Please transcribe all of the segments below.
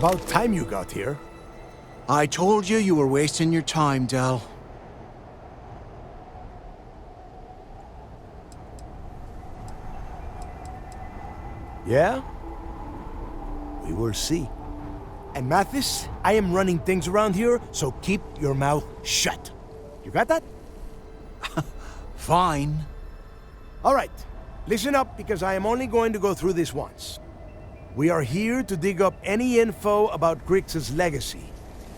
About time you got here. I told you you were wasting your time, Del. Yeah? We will see. And Mathis, I am running things around here, so keep your mouth shut. You got that? Fine. All right. Listen up, because I am only going to go through this once. We are here to dig up any info about Grix's legacy.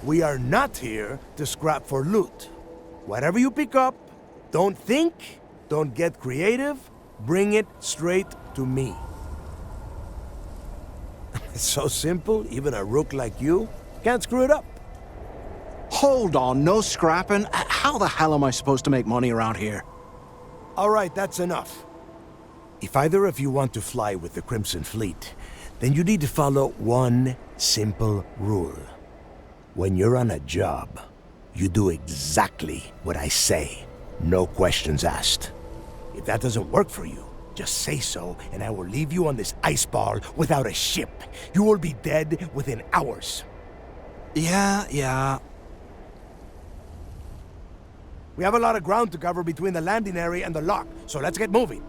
We are not here to scrap for loot. Whatever you pick up, don't think, don't get creative, bring it straight to me. It's so simple, even a rook like you can't screw it up. Hold on, no scrapping. How the hell am I supposed to make money around here? All right, that's enough. If either of you want to fly with the Crimson Fleet, then you need to follow one simple rule. When you're on a job, you do exactly what I say. No questions asked. If that doesn't work for you, just say so, and I will leave you on this ice ball without a ship. You will be dead within hours. Yeah. We have a lot of ground to cover between the landing area and the lock, so let's get moving.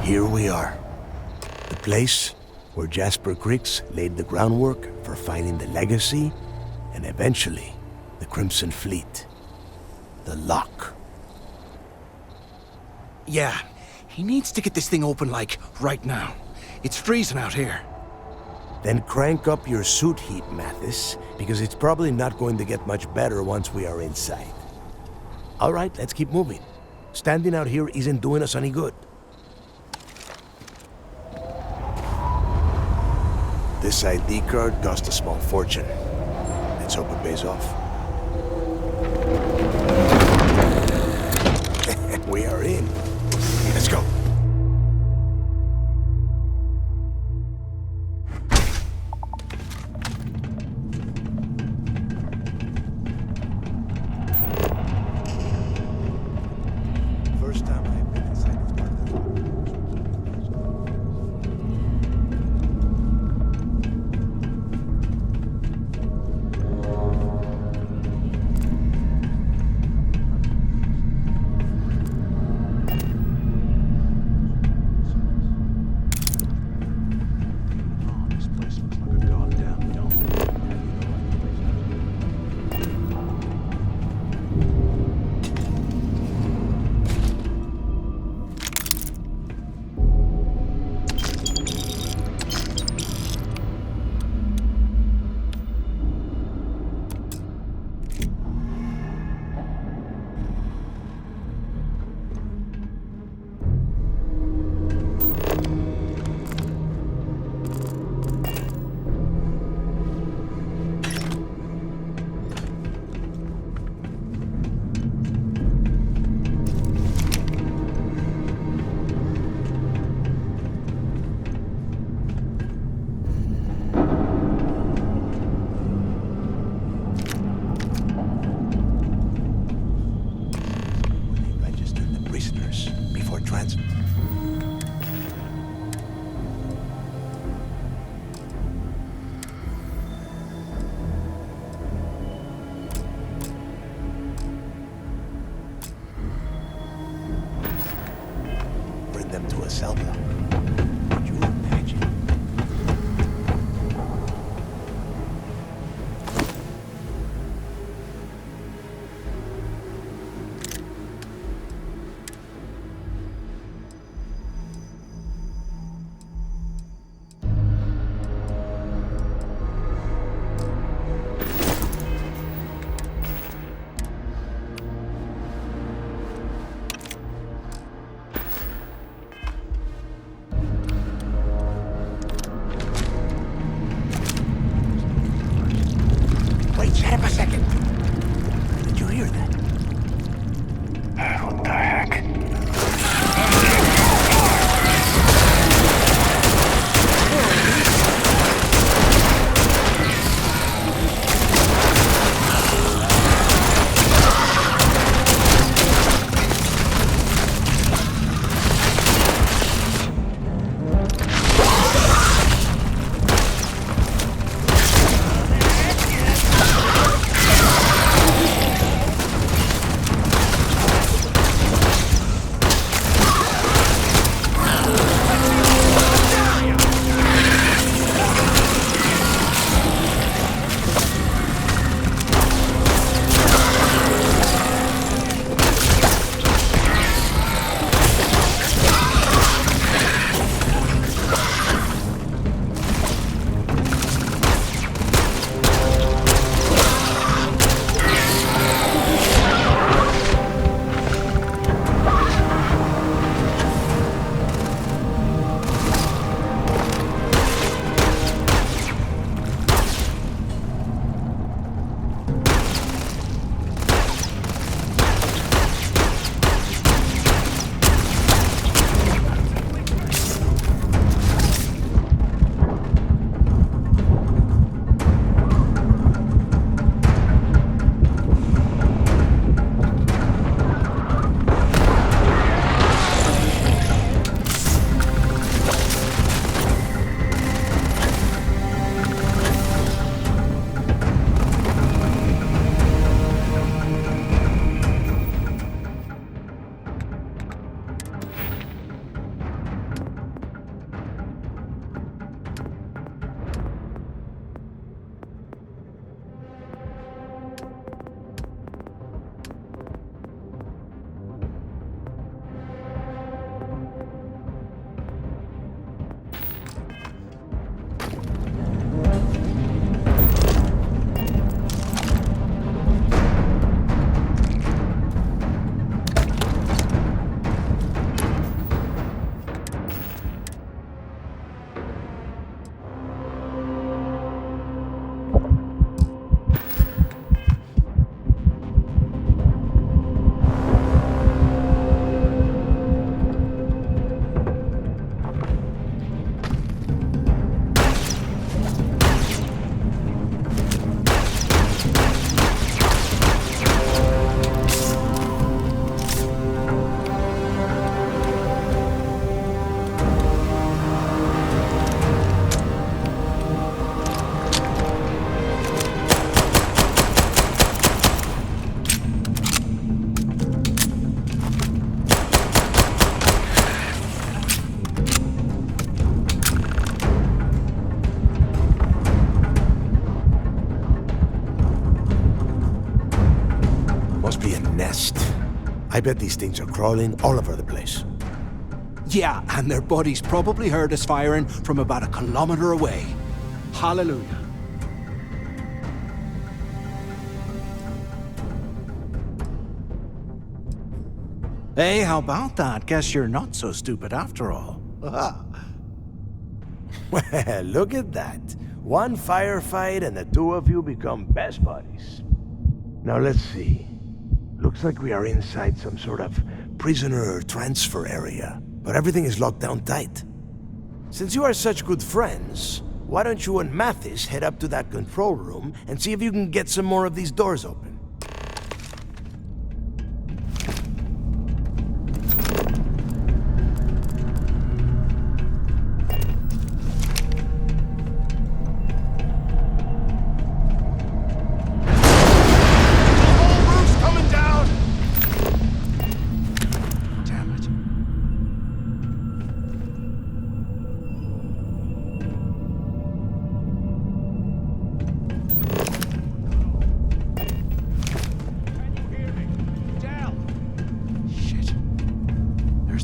Here we are. The place where Jasper Griggs laid the groundwork for finding the legacy and eventually the Crimson Fleet. The lock. Yeah, he needs to get this thing open, like, right now. It's freezing out here. Then crank up your suit heat, Mathis, because it's probably not going to get much better once we are inside. All right, let's keep moving. Standing out here isn't doing us any good. This ID card cost a small fortune. Let's hope it pays off. We are in. Let's go. First time I've been inside of This place looks like a goddamn dump. them to a cell block. Could you imagine? bet these things are crawling all over the place. Yeah, and their buddies probably heard us firing from about 1 kilometer away. Hallelujah. Hey, how about that? Guess you're not so stupid after all. Well, look at that. One firefight and the two of you become best buddies. Now let's see. Looks like we are inside some sort of prisoner transfer area, but everything is locked down tight. Since you are such good friends, why don't you and Mathis head up to that control room and see if you can get some more of these doors open?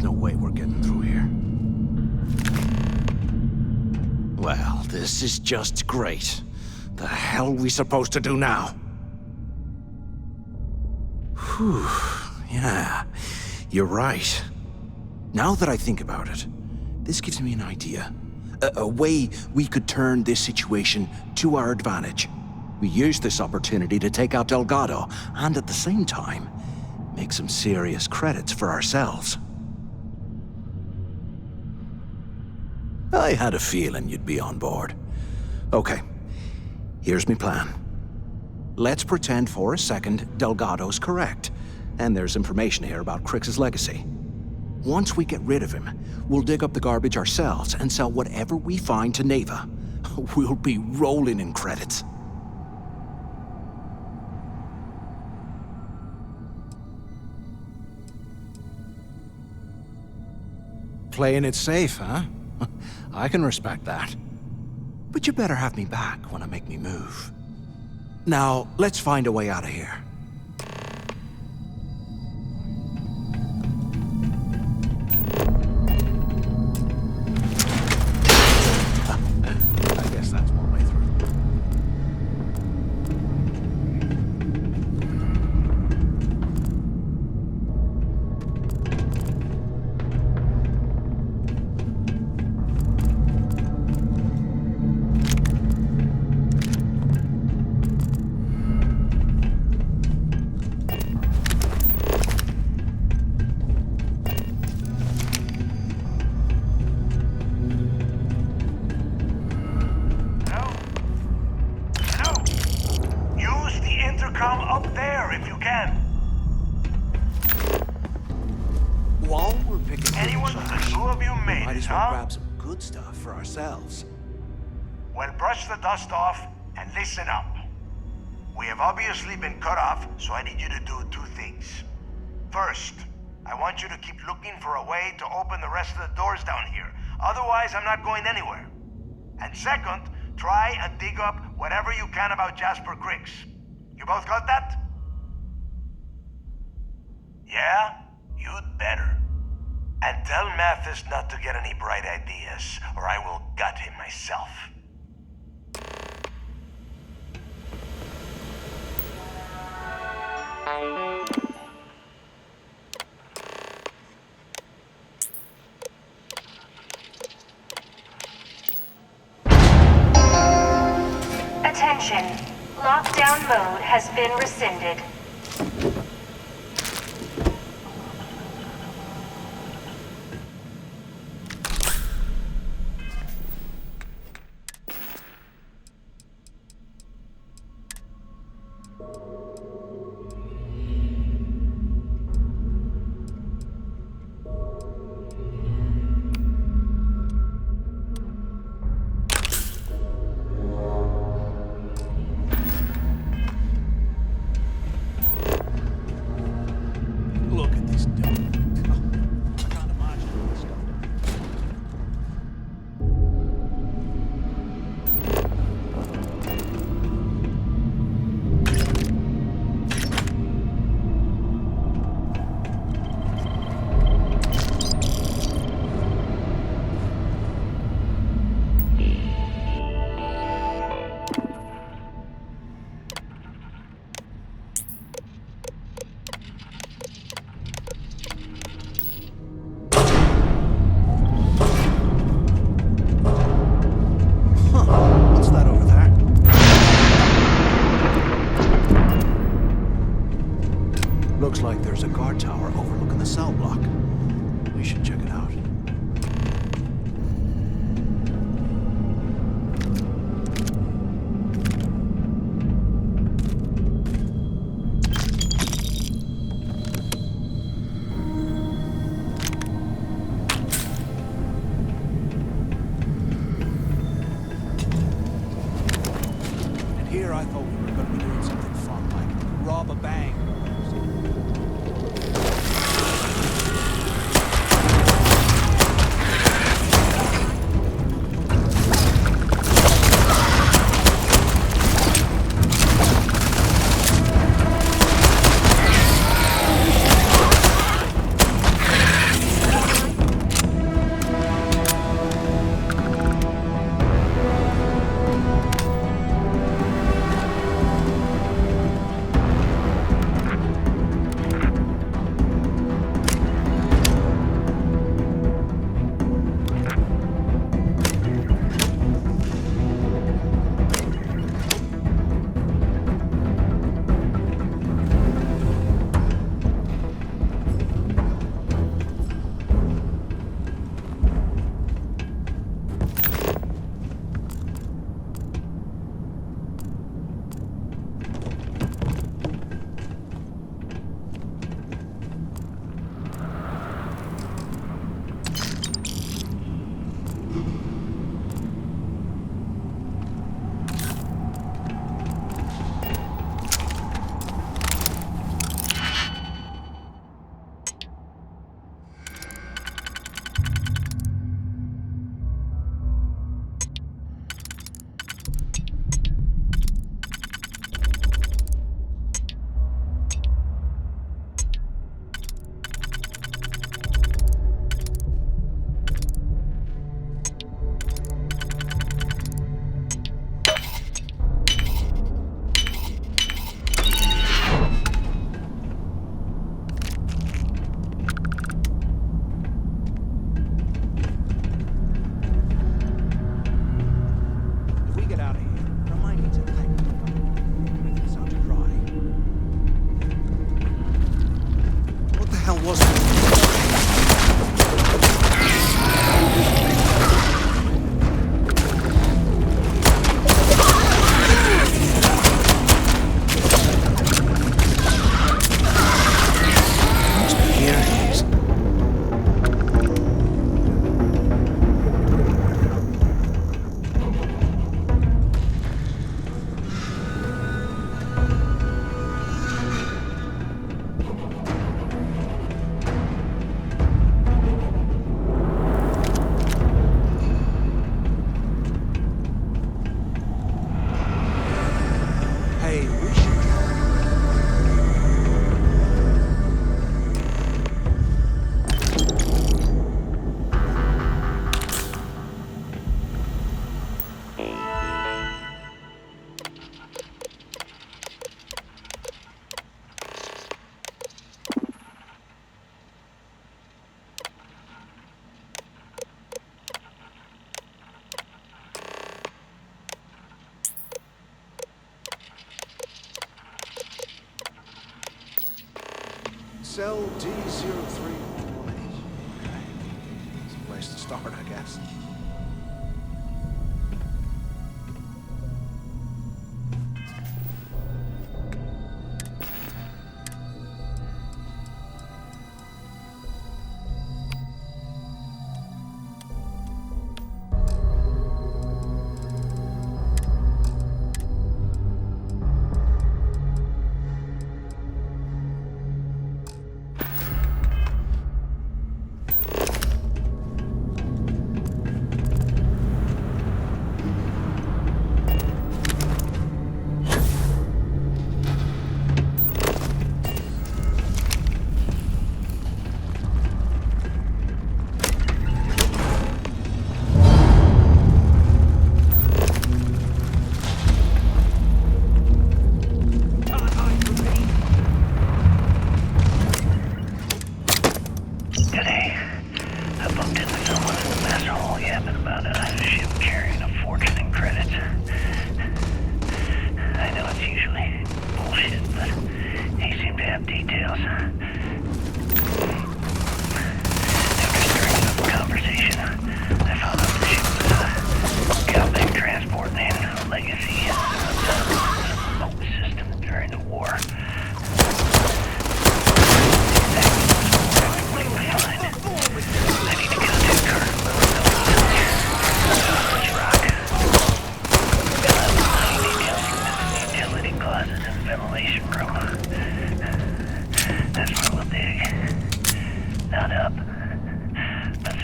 No way we're getting through here. Well, this is just great. The hell are we supposed to do now? Whew, yeah, you're right. Now that I think about it, this gives me an idea. A way we could turn this situation to our advantage. We use this opportunity to take out Delgado, and at the same time, make some serious credits for ourselves. I had a feeling you'd be on board. Okay, here's my plan. Let's pretend for a second Delgado's correct, and there's information here about Crix's legacy. Once we get rid of him, we'll dig up the garbage ourselves and sell whatever we find to Neva. We'll be rolling in credits. Playing it safe, huh? I can respect that. But you better have me back when I make me move. Now, let's find a way out of here. I guess that's one way through. Up there if you can. While we're picking Anyone but the two of you made might it, as well huh? grab some good stuff for ourselves. Well, brush the dust off and listen up. We have obviously been cut off, so I need you to do two things. First, I want you to keep looking for a way to open the rest of the doors down here. Otherwise, I'm not going anywhere. And second, try and dig up whatever you can about Jasper Crix. You both got that? Yeah? You'd better. And tell Mathis not to get any bright ideas, or I will gut him myself. Attention. Lockdown mode has been rescinded. We should check it out. Here I thought we were going to be doing something fun, like rob a bank. Cell D0318. It's a place to start, I guess.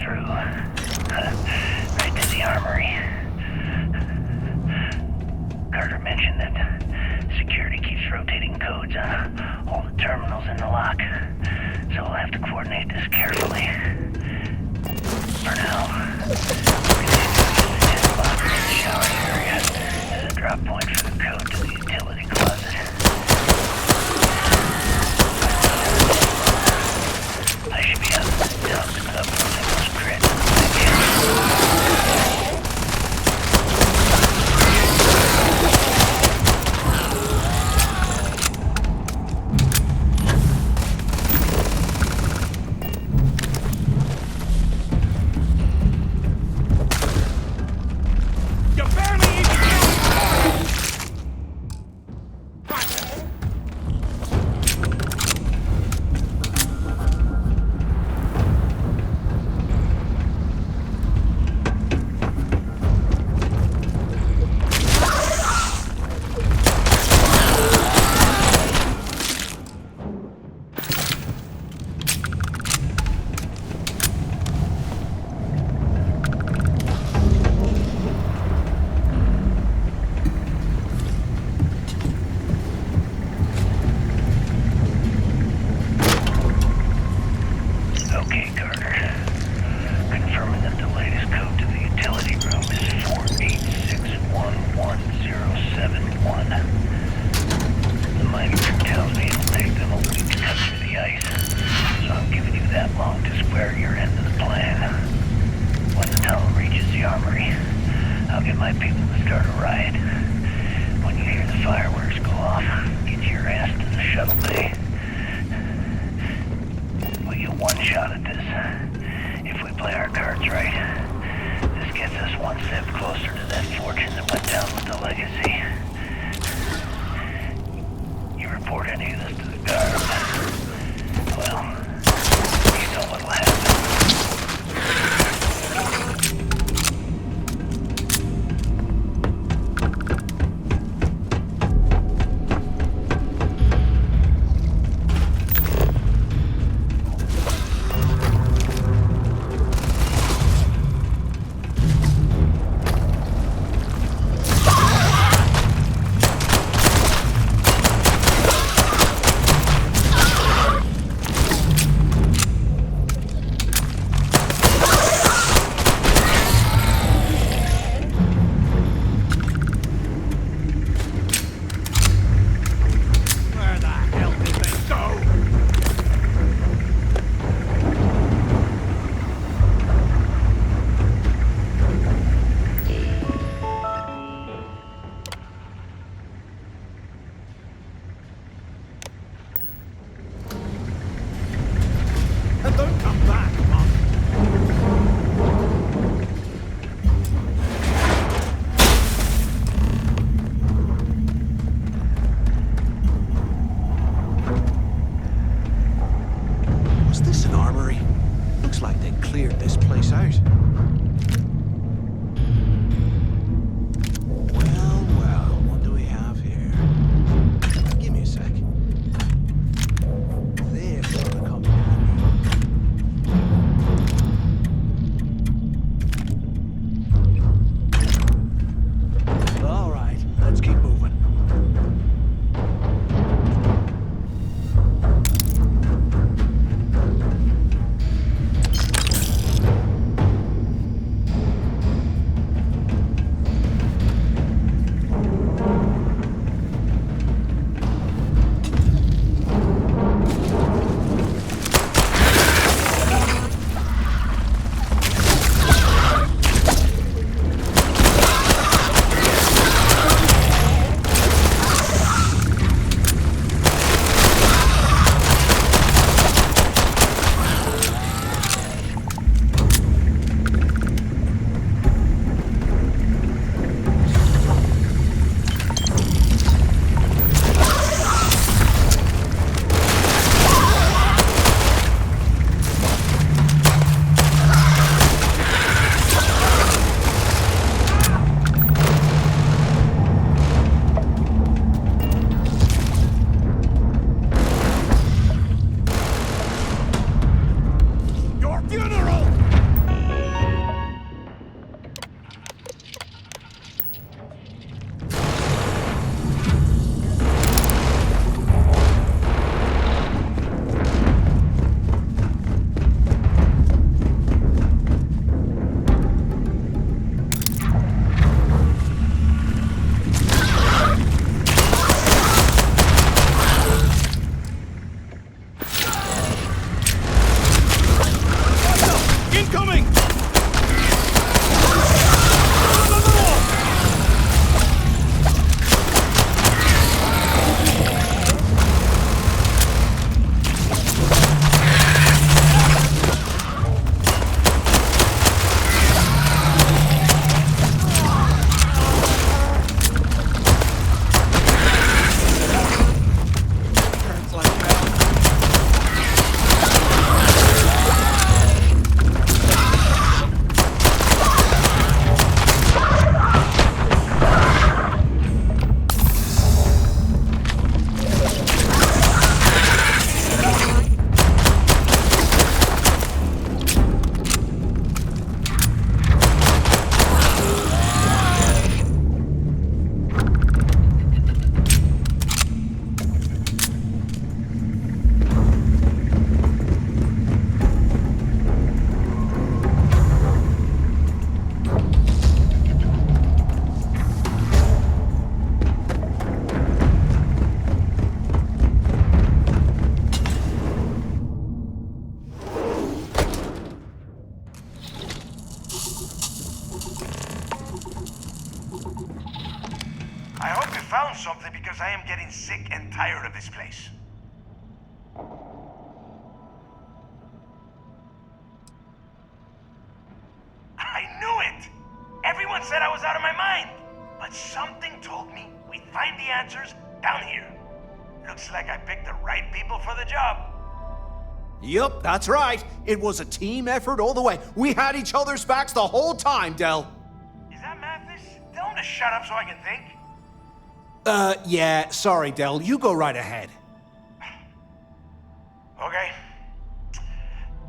through. Right to the armory. Carter mentioned that security keeps rotating codes on all the terminals in the lock, so we'll have to coordinate this carefully. For now, we're going to use the test locker in the shower area as a drop point for the code to the utility closet. I should be out of the dumps club when I was crit. yourself something because I am getting sick and tired of this place. I knew it! Everyone said I was out of my mind. But something told me we'd find the answers down here. Looks like I picked the right people for the job. Yup, that's right. It was a team effort all the way. We had each other's backs the whole time, Del. Is that Mathis? Tell him to shut up so I can think. Yeah, sorry, Del. You go right ahead. Okay.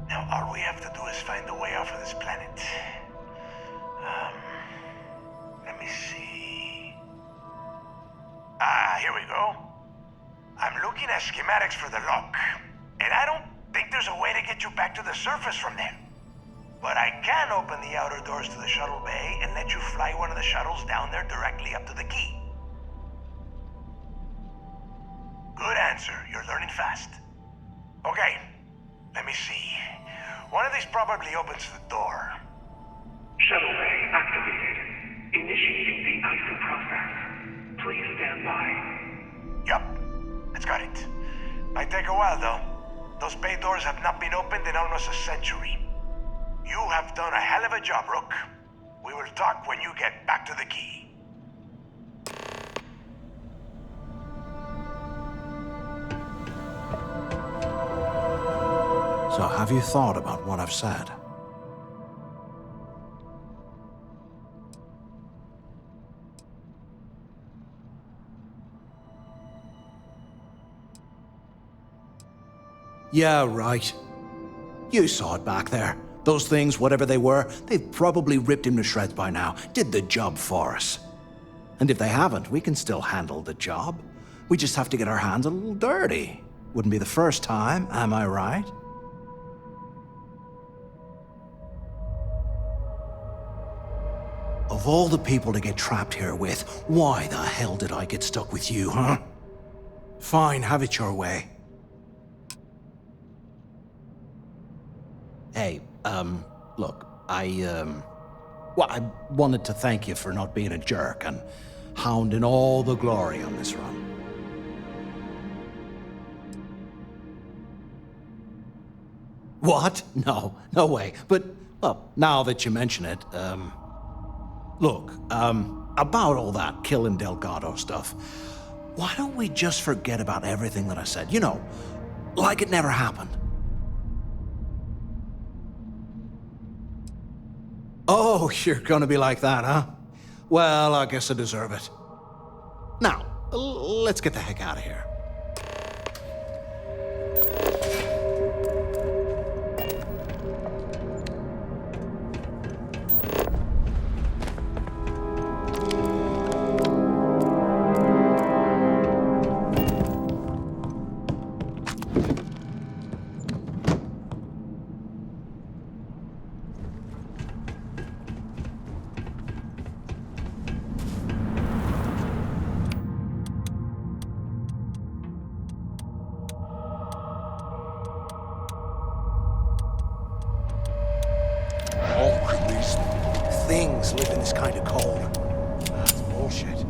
Now all we have to do is find the way off of this planet. Let me see. Here we go. I'm looking at schematics for the lock, and I don't think there's a way to get you back to the surface from there. But I can open the outer doors to the shuttle bay and let you fly one of the shuttles down there directly up to the key. Good answer. You're learning fast. Okay, let me see. One of these probably opens the door. Shuttle bay activated. Initiating the exit process. Please stand by. Yup, that's got it. Might take a while though. Those bay doors have not been opened in almost a century. You have done a hell of a job, Rook. We will talk when you get back to the key. So have you thought about what I've said? Yeah, right. You saw it back there. Those things, whatever they were, they've probably ripped him to shreds by now. Did the job for us. And if they haven't, we can still handle the job. We just have to get our hands a little dirty. Wouldn't be the first time, am I right? Of all the people to get trapped here with, why the hell did I get stuck with you, huh? Fine, have it your way. Hey, look, well, I wanted to thank you for not being a jerk and hounding all the glory on this run. What? No way. But, well, now that you mention it, look, about all that killing Delgado stuff, why don't we just forget about everything that I said? You know, like it never happened. Oh, you're gonna be like that, huh? Well, I guess I deserve it. Now, let's get the heck out of here. Things live in this kind of cold. That's bullshit.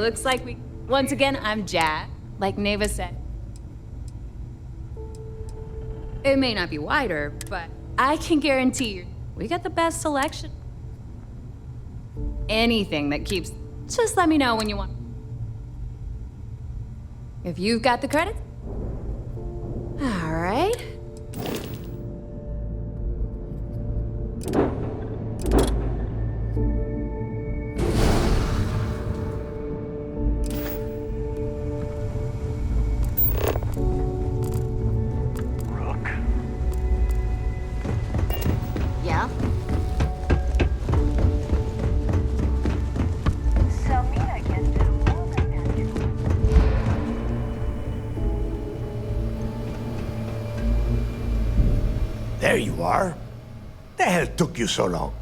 looks like we... Once again, I'm Jack, like Neva said. It may not be wider, but I can guarantee you, we got the best selection. Anything that keeps... Just let me know when you want. If you've got the credits... All right. Yeah? Selmina gets to warm attention. There you are. The hell took you so long?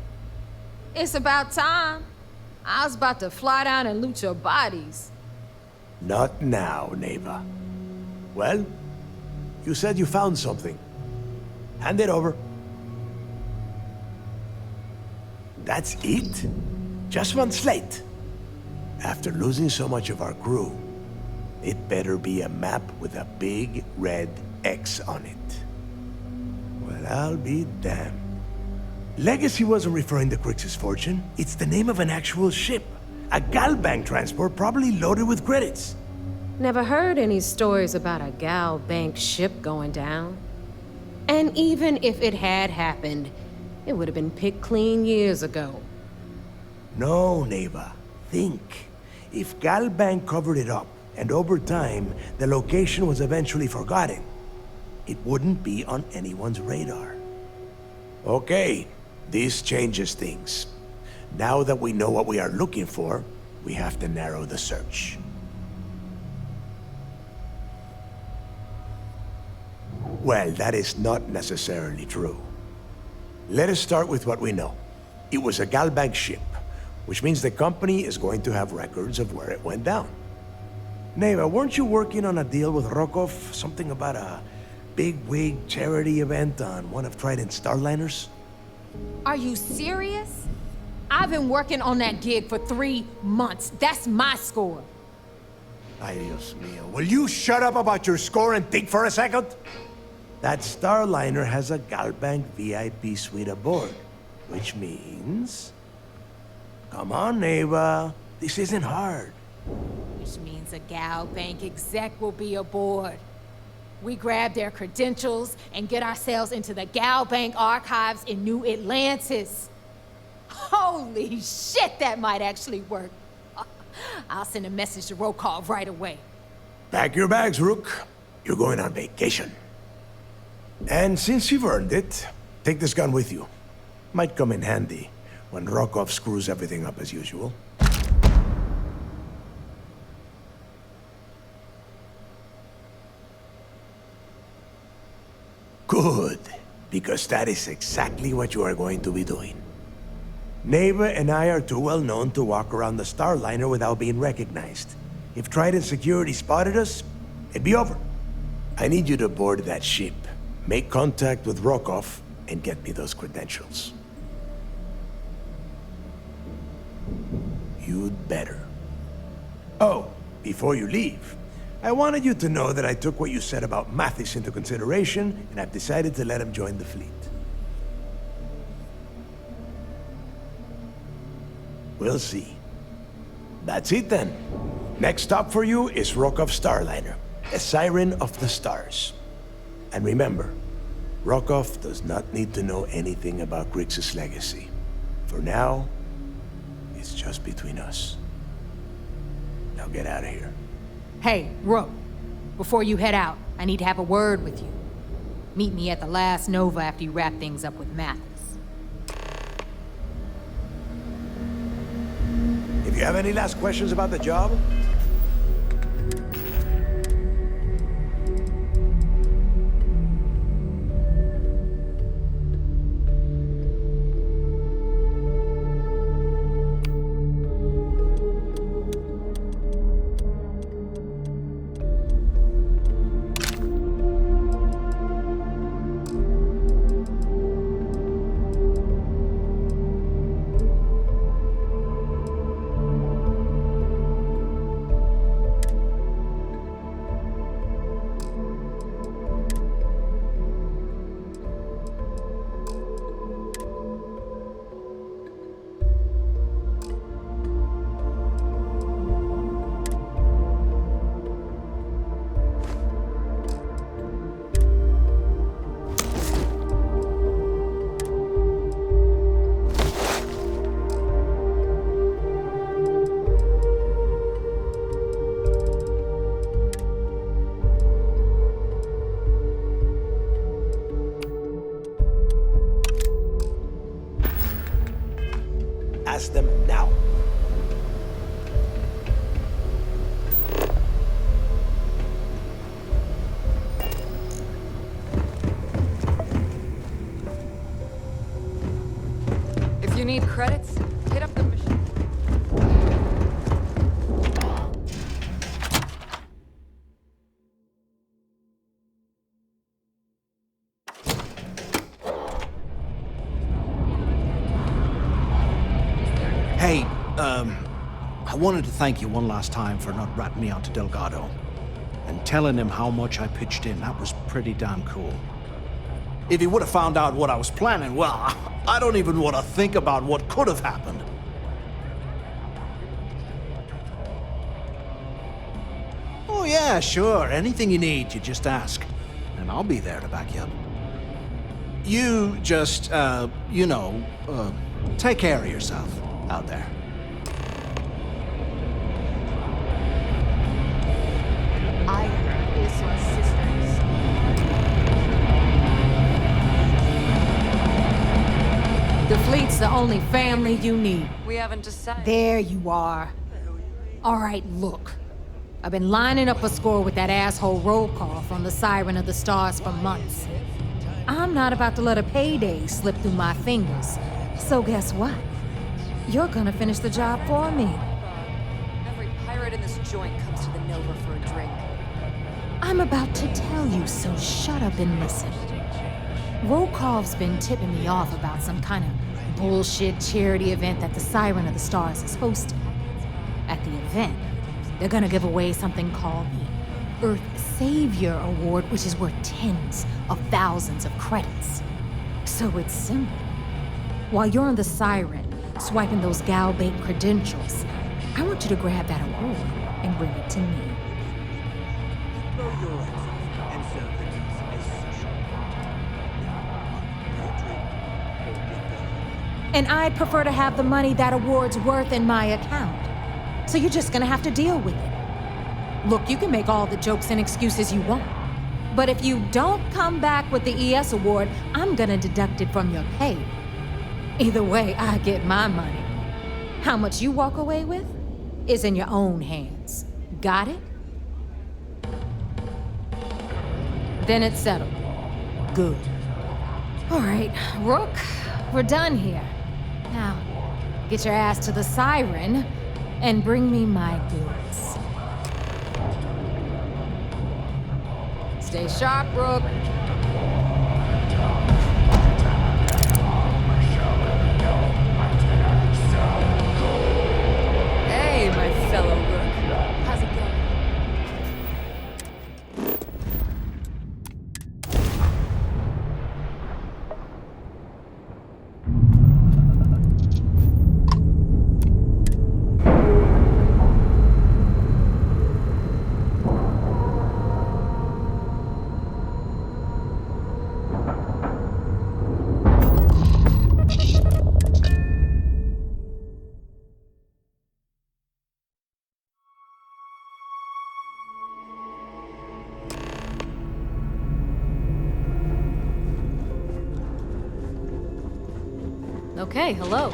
It's about time. I was about to fly down and loot your bodies. Not now, Neva. Well, you said you found something. Hand it over. That's it? Just one slate? After losing so much of our crew, it better be a map with a big red X on it. Well, I'll be damned. Legacy wasn't referring to Crix's fortune. It's the name of an actual ship. A Galbank transport probably loaded with credits. Never heard any stories about a Gal Bank ship going down. And even if it had happened, it would have been picked clean years ago. No, Neva. Think. If Galbank covered it up, and over time, the location was eventually forgotten, it wouldn't be on anyone's radar. Okay, this changes things. Now that we know what we are looking for, we have to narrow the search. Well, that is not necessarily true. Let us start with what we know. It was a Galbank ship, which means the company is going to have records of where it went down. Neva, weren't you working on a deal with Rokov? Something about a big-wig charity event on one of Trident's Starliners? Are you serious? I've been working on that gig for 3 months. That's my score. Ay, Dios mío. Will you shut up about your score and think for a second? That Starliner has a Galbank VIP suite aboard, which means... Come on, Neva. This isn't hard. Which means a Gal Bank exec will be aboard. We grab their credentials and get ourselves into the Gal Bank archives in New Atlantis. Holy shit, that might actually work. I'll send a message to Rokov right away. Pack your bags, Rook. You're going on vacation. And since you've earned it, take this gun with you. Might come in handy when Rokov screws everything up as usual. Good, because that is exactly what you are going to be doing. Neva and I are too well known to walk around the Starliner without being recognized. If Trident Security spotted us, it'd be over. I need you to board that ship, make contact with Rokov, and get me those credentials. You'd better. Oh, before you leave, I wanted you to know that I took what you said about Mathis into consideration, and I've decided to let him join the fleet. We'll see. That's it then. Next stop for you is Rokov Starliner, a siren of the stars. And remember, Rokov does not need to know anything about Grix's legacy. For now, it's just between us. Now get out of here. Hey, Rook, before you head out, I need to have a word with you. Meet me at the last Nova after you wrap things up with Mathis. If you have any last questions about the job, need credits? Hit up the machine. Hey, I wanted to thank you one last time for not ratting me out to Delgado and telling him how much I pitched in. That was pretty damn cool. If he would have found out what I was planning, well, I don't even want to think about what could have happened. Oh yeah, sure. Anything you need, you just ask. And I'll be there to back you up. You just, take care of yourself out there. I heard this was sisters. The fleet's the only family you need. We haven't decided. There you are. All right, look. I've been lining up a score with that asshole roll call from the Siren of the Stars for months. I'm not about to let a payday slip through my fingers. So guess what? You're gonna finish the job for me. Every pirate in this joint comes to the Nova for a drink. I'm about to tell you, so shut up and listen. Rokov's been tipping me off about some kind of bullshit charity event that the Siren of the Stars is hosting. At the event, they're gonna give away something called the Earth Savior Award, which is worth tens of thousands of credits. So it's simple. While you're on the Siren, swiping those Galbait credentials, I want you to grab that award and bring it to me. And I'd prefer to have the money that award's worth in my account. So you're just gonna have to deal with it. Look, you can make all the jokes and excuses you want. But if you don't come back with the ES award, I'm gonna deduct it from your pay. Either way, I get my money. How much you walk away with is in your own hands. Got it? Then it's settled. Good. All right, Rook, we're done here. Now, get your ass to the Siren and bring me my goods. Stay sharp, Rook. Hey, my fellow Rook. How's it going? Okay, hello.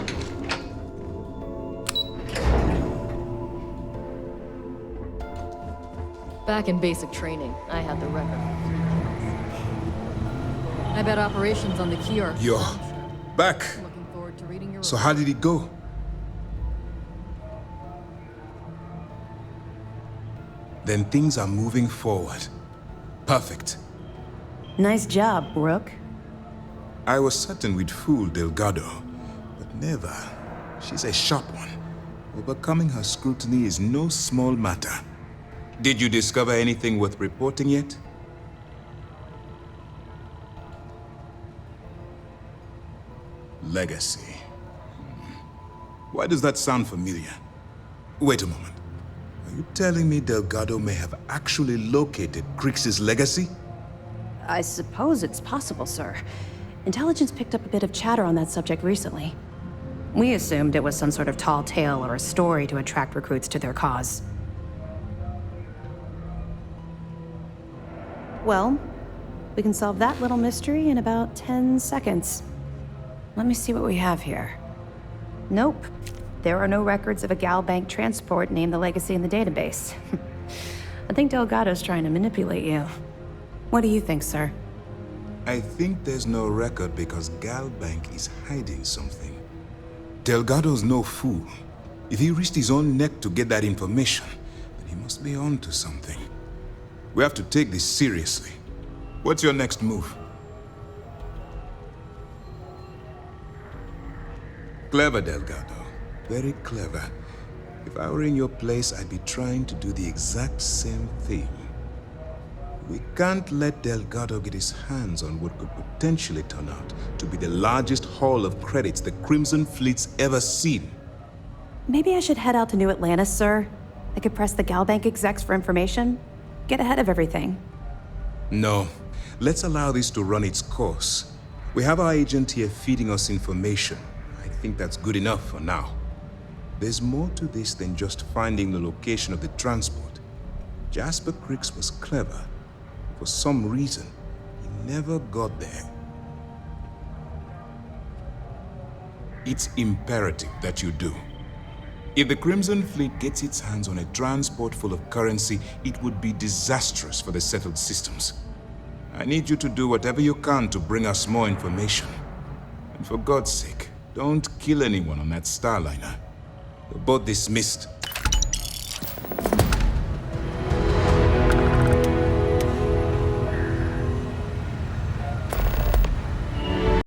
Back in basic training, I had the record. I bet operations on the key are... You're back. Looking forward to reading your... So how did it go? Then things are moving forward. Perfect. Nice job, Rook. I was certain we'd fool Delgado, but never. She's a sharp one. Overcoming her scrutiny is no small matter. Did you discover anything worth reporting yet? Legacy. Why does that sound familiar? Wait a moment. Are you telling me Delgado may have actually located Crix's legacy? I suppose it's possible, sir. Intelligence picked up a bit of chatter on that subject recently. We assumed it was some sort of tall tale or a story to attract recruits to their cause. Well, we can solve that little mystery in about 10 seconds. Let me see what we have here. Nope. There are no records of a Galbank transport named the Legacy in the database. I think Delgado's trying to manipulate you. What do you think, sir? I think there's no record because Galbank is hiding something. Delgado's no fool. If he risked his own neck to get that information, then he must be on to something. We have to take this seriously. What's your next move? Clever, Delgado. Very clever. If I were in your place, I'd be trying to do the exact same thing. We can't let Delgado get his hands on what could potentially turn out to be the largest haul of credits the Crimson Fleet's ever seen. Maybe I should head out to New Atlantis, sir. I could press the Galbank execs for information. Get ahead of everything. No. Let's allow this to run its course. We have our agent here feeding us information. I think that's good enough for now. There's more to this than just finding the location of the transport. Jasper Cricks was clever. For some reason, he never got there. It's imperative that you do. If the Crimson Fleet gets its hands on a transport full of currency, it would be disastrous for the settled systems. I need you to do whatever you can to bring us more information. And for God's sake, don't kill anyone on that Starliner. You're both dismissed.